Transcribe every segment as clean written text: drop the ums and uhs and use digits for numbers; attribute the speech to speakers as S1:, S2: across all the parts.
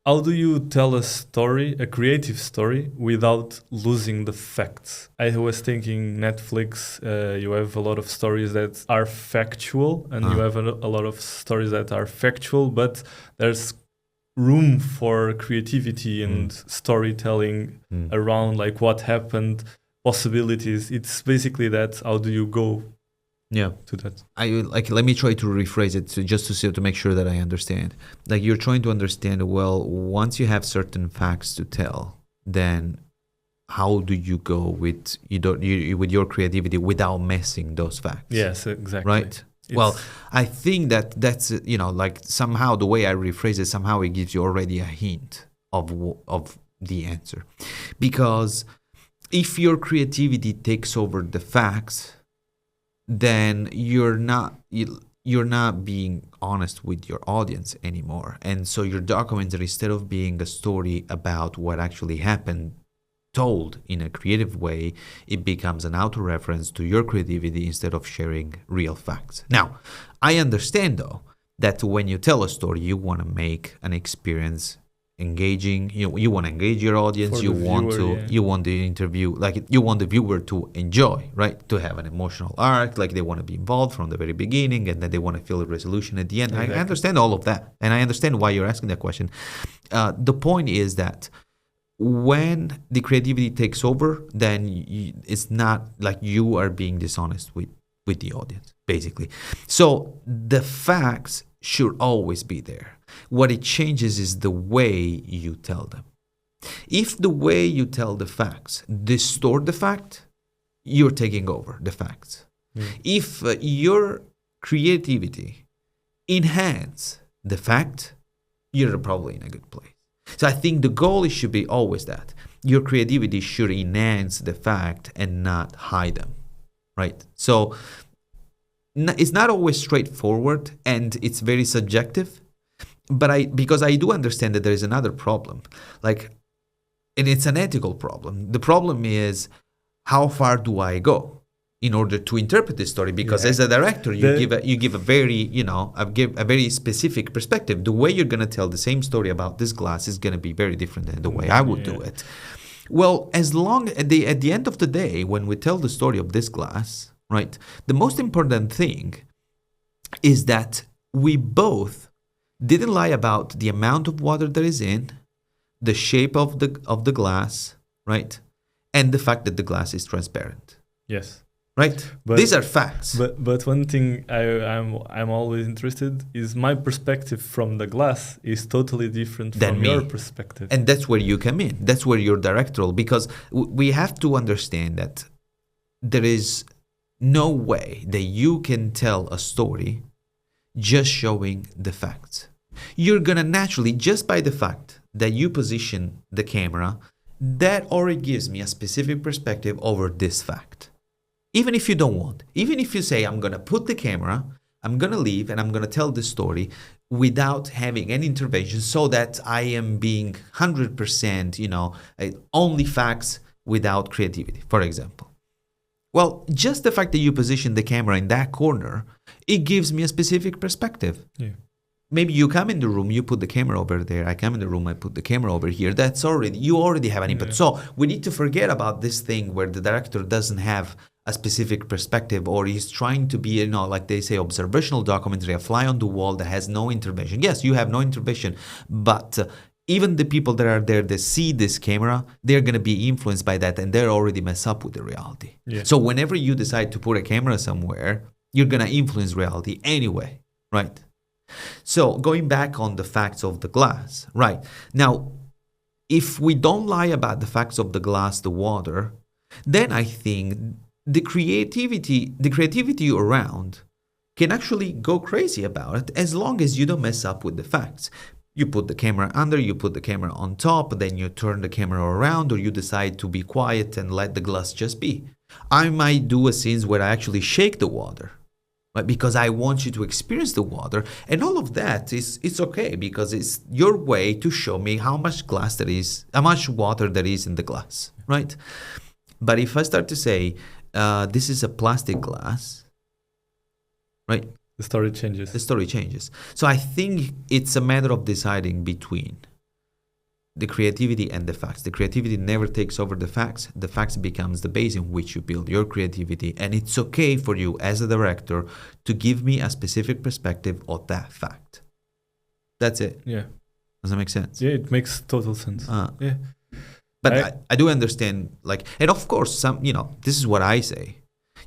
S1: how do you tell a story, a creative story, without losing the facts? I was thinking Netflix, you have a lot of stories that are factual, and you have a lot of stories that are factual, but there's room for creativity and storytelling around like what happened, possibilities. It's basically that. How do you go to that?
S2: Let me try to rephrase it to make sure that I understand. Like, you're trying to understand, well, once you have certain facts to tell, then how do you go with with your creativity without messing those facts?
S1: Yes, exactly.
S2: Right. Well, I think that's like somehow the way I rephrase it, somehow it gives you already a hint of the answer, because if your creativity takes over the facts, then you're not being honest with your audience anymore, and so your documentary, instead of being a story about what actually happened, told in a creative way, it becomes an auto-reference to your creativity instead of sharing real facts. Now, I understand though that when you tell a story, you want to make an experience engaging. You want to engage your audience. You want the interview, like you want the viewer to enjoy, right? To have an emotional arc, like they want to be involved from the very beginning, and then they want to feel a resolution at the end. Exactly. I understand all of that, and I understand why you're asking that question. The point is that when the creativity takes over, then it's not like you are being dishonest with the audience, basically. So the facts should always be there. What it changes is the way you tell them. If the way you tell the facts distort the fact, you're taking over the facts. If your creativity enhance the fact, you're probably in a good place. So I think the goal should be always that your creativity should enhance the fact and not hide them, right? So it's not always straightforward, and it's very subjective. But because I do understand that there is another problem, and it's an ethical problem. The problem is, how far do I go in order to interpret this story? Because as a director, you give a very specific perspective. The way you're going to tell the same story about this glass is going to be very different than the way I would do it. Well, as long at the end of the day, when we tell the story of this glass, right, the most important thing is that we both didn't lie about the amount of water there is in, the shape of the glass, right, and the fact that the glass is transparent.
S1: Yes.
S2: Right. These are facts.
S1: But one thing I'm always interested is my perspective from the glass is totally different from your perspective.
S2: And that's where you come in. That's where you're directorial, because we have to understand that there is no way that you can tell a story just showing the facts. You're going to naturally, just by the fact that you position the camera, that already gives me a specific perspective over this fact. Even if you don't want, even if you say, I'm going to put the camera, I'm going to leave, and I'm going to tell the story without having any intervention, so that I am being 100%, only facts without creativity, for example. Well, just the fact that you position the camera in that corner, it gives me a specific perspective.
S1: Yeah.
S2: Maybe you come in the room, you put the camera over there. I come in the room, I put the camera over here. You already have an input. Yeah. So we need to forget about this thing where the director doesn't have a specific perspective, or he's trying to be, like they say, observational documentary, a fly on the wall that has no intervention. Yes, you have no intervention, but even the people that are there that see this camera, they're going to be influenced by that, and they're already mess up with the reality. Yeah. So whenever you decide to put a camera somewhere, you're going to influence reality anyway, right? So going back on the facts of the glass, right? Now, if we don't lie about the facts of the glass, the water, then I think the creativity around can actually go crazy about it, as long as you don't mess up with the facts. You put the camera under, you put the camera on top, then you turn the camera around, or you decide to be quiet and let the glass just be. I might do a scenes where I actually shake the water, right? Because I want you to experience the water, and all of that it's okay, because it's your way to show me how much water there is in the glass, right? But if I start to say, this is a plastic glass, right?
S1: The story changes.
S2: So I think it's a matter of deciding between the creativity and the facts. The creativity never takes over the facts. The facts becomes the base in which you build your creativity. And it's okay for you as a director to give me a specific perspective of that fact. That's it.
S1: Yeah.
S2: Does that make sense?
S1: Yeah, it makes total sense. Yeah.
S2: But I do understand, like, and of course, some, this is what I say.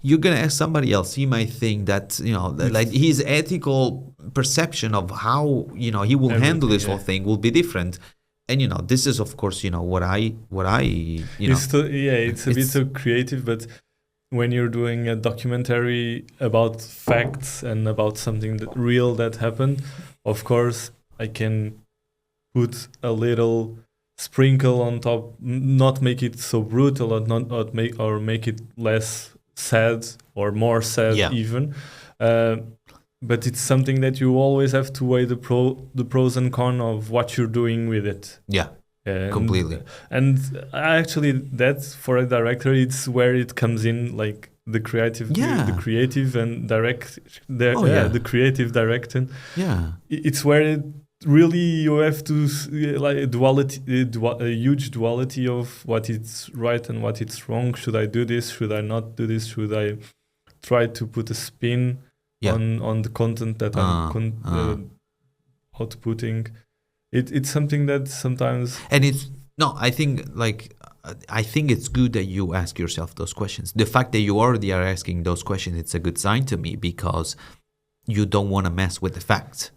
S2: You're going to ask somebody else, he might think that, like his ethical perception of how, he will handle this whole thing will be different. And, this is, of course, what I
S1: it's a bit so creative, but when you're doing a documentary about facts and about something real that happened, of course, I can put a little sprinkle on top, not make it so brutal, or make it less sad or more sad even. But it's something that you always have to weigh the pros and cons of what you're doing with it.
S2: Yeah, completely.
S1: And actually, that's for a director, it's where it comes in, like the creative and the creative directing.
S2: Yeah,
S1: it's where it really you have to like a huge duality of what is right and what is wrong. Should I do this? Should I not do this? Should I try to put a spin on the content that I'm outputting? It's something that sometimes,
S2: and I think it's good that you ask yourself those questions. The fact that you already are asking those questions, it's a good sign to me, because you don't want to mess with the facts.